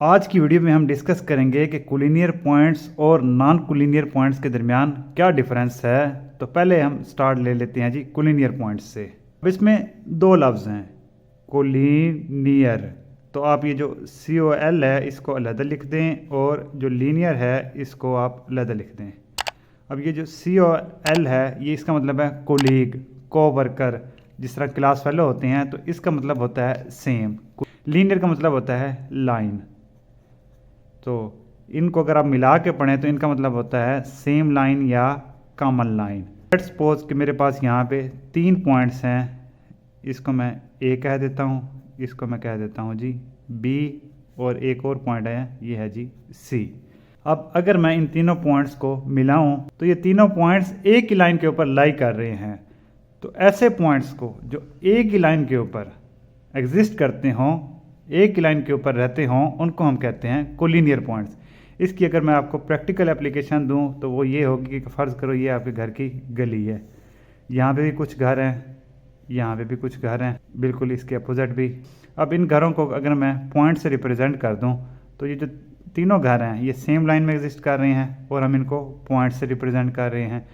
आज की वीडियो में हम डिस्कस करेंगे कि कोलिनियर पॉइंट्स और नॉन कोलिनियर पॉइंट्स के दरमियान क्या डिफरेंस है। तो पहले हम स्टार्ट ले लेते हैं जी कोलिनियर पॉइंट्स से। अब इसमें दो लफ्ज़ हैं कोलिनियर, तो आप ये जो COL है इसको अलग लिख दें और जो लीनियर है इसको आप अलग लिख दें। अब ये जो COL है ये इसका मतलब है कोलीग, कोवर्कर, जिस तरह क्लास फेलो होते हैं, तो इसका मतलब होता है सेम। लीनियर का मतलब होता है लाइन। तो इनको अगर आप मिला के पढ़ें तो इनका मतलब होता है सेम लाइन या कॉमन लाइन। लेट्स सपोज कि मेरे पास यहाँ पे 3 पॉइंट्स हैं, इसको मैं A कह देता हूँ, इसको मैं कह देता हूँ जी B, और एक और पॉइंट है ये है जी C। अब अगर मैं इन तीनों पॉइंट्स को मिलाऊं तो ये तीनों पॉइंट्स एक ही लाइन के ऊपर लाई कर रहे हैं। तो ऐसे पॉइंट्स को जो एक ही लाइन के ऊपर एग्जिस्ट करते हों, एक ही लाइन के ऊपर रहते हों, उनको हम कहते हैं कोलिनियर पॉइंट्स। इसकी अगर मैं आपको प्रैक्टिकल एप्लीकेशन दूं तो वो ये होगी कि फ़र्ज़ करो ये आपके घर की गली है, यहाँ पे भी कुछ घर हैं, यहाँ पे भी कुछ घर हैं, बिल्कुल इसके अपोजिट भी। अब इन घरों को अगर मैं पॉइंट से रिप्रेजेंट कर दूँ तो ये जो तीनों घर हैं ये सेम लाइन में एग्जिस्ट कर रहे हैं और हम इनको पॉइंट से रिप्रेजेंट कर रहे हैं,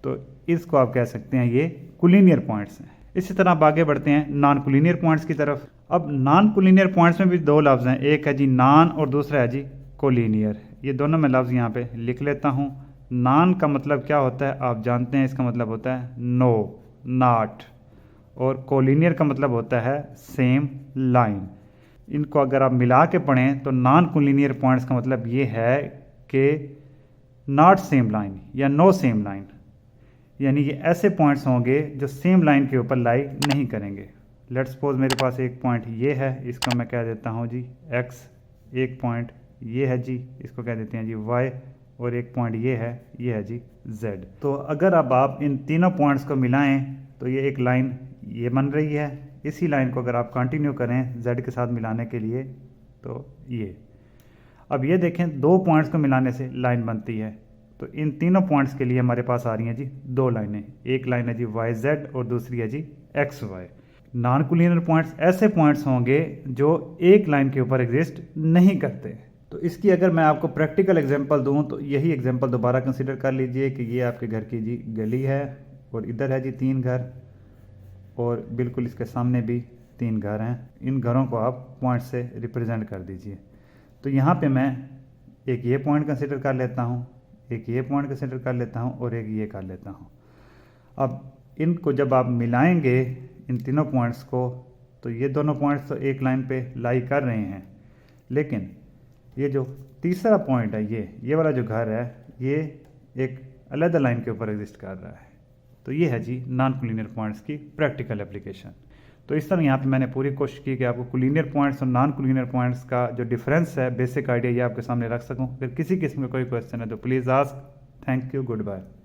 तो इसको आप कह सकते हैं ये कोलिनियर पॉइंट्स हैं। इसी तरह आप आगे बढ़ते हैं नॉन कोलिनियर पॉइंट्स की तरफ। अब नॉन कोलिनियर पॉइंट्स में भी दो लफ्ज़ हैं, एक है जी नॉन और दूसरा है जी कोलिनियर। ये दोनों मैं लफ्ज़ यहाँ पे लिख लेता हूँ। नॉन का मतलब क्या होता है आप जानते हैं, इसका मतलब होता है नो, नॉट, और कोलिनियर का मतलब होता है सेम लाइन। इनको अगर आप मिला के पढ़ें तो नॉन कोलिनियर पॉइंट्स का मतलब ये है कि नॉट सेम लाइन या नो सेम लाइन, यानी ये ऐसे पॉइंट्स होंगे जो सेम लाइन के ऊपर लाई नहीं करेंगे। लेट्स सपोज मेरे पास एक पॉइंट ये है, इसको मैं कह देता हूँ जी x, एक पॉइंट ये है जी, इसको कह देते हैं जी y, और एक पॉइंट ये है जी z। तो अगर अब आप इन तीनों पॉइंट्स को मिलाएं तो ये एक लाइन ये बन रही है। इसी लाइन को अगर आप कंटिन्यू करें z के साथ मिलाने के लिए तो ये, अब ये देखें दो पॉइंट्स को मिलाने से लाइन बनती है। तो इन तीनों पॉइंट्स के लिए हमारे पास आ रही हैं जी दो लाइनें, एक लाइन है जी YZ और दूसरी है जी XY। नॉन कोलिनियर पॉइंट्स ऐसे पॉइंट्स होंगे जो एक लाइन के ऊपर एग्जिस्ट नहीं करते। तो इसकी अगर मैं आपको प्रैक्टिकल एग्जांपल दूं तो यही एग्जांपल दोबारा कंसीडर कर लीजिए कि ये आपके घर की जी गली है और इधर है जी 3 घर और बिल्कुल इसके सामने भी 3 घर हैं। इन घरों को आप पॉइंट से रिप्रेजेंट कर दीजिए। तो यहाँ पे मैं एक ये पॉइंट कंसीडर कर लेता हूँ, एक ये पॉइंट कंसीडर कर लेता हूँ और एक ये कर लेता हूँ। अब इनको जब आप मिलाएंगे इन तीनों पॉइंट्स को तो ये दोनों पॉइंट्स तो एक लाइन पे लाई कर रहे हैं, लेकिन ये जो तीसरा पॉइंट है ये वाला जो घर है ये एक अलग लाइन के ऊपर एग्जिस्ट कर रहा है। तो ये है जी नॉन कोलिनियर पॉइंट्स की प्रैक्टिकल एप्लीकेशन। तो इस तरह यहाँ पे मैंने पूरी कोशिश की कि आपको कोलिनियर पॉइंट्स और नॉन कोलिनियर पॉइंट्स का जो डिफरेंस है, बेसिक आइडिया ये आपके सामने रख सकूँ। अगर किसी किस्म का कोई क्वेश्चन है तो please ask. Thank you, good bye.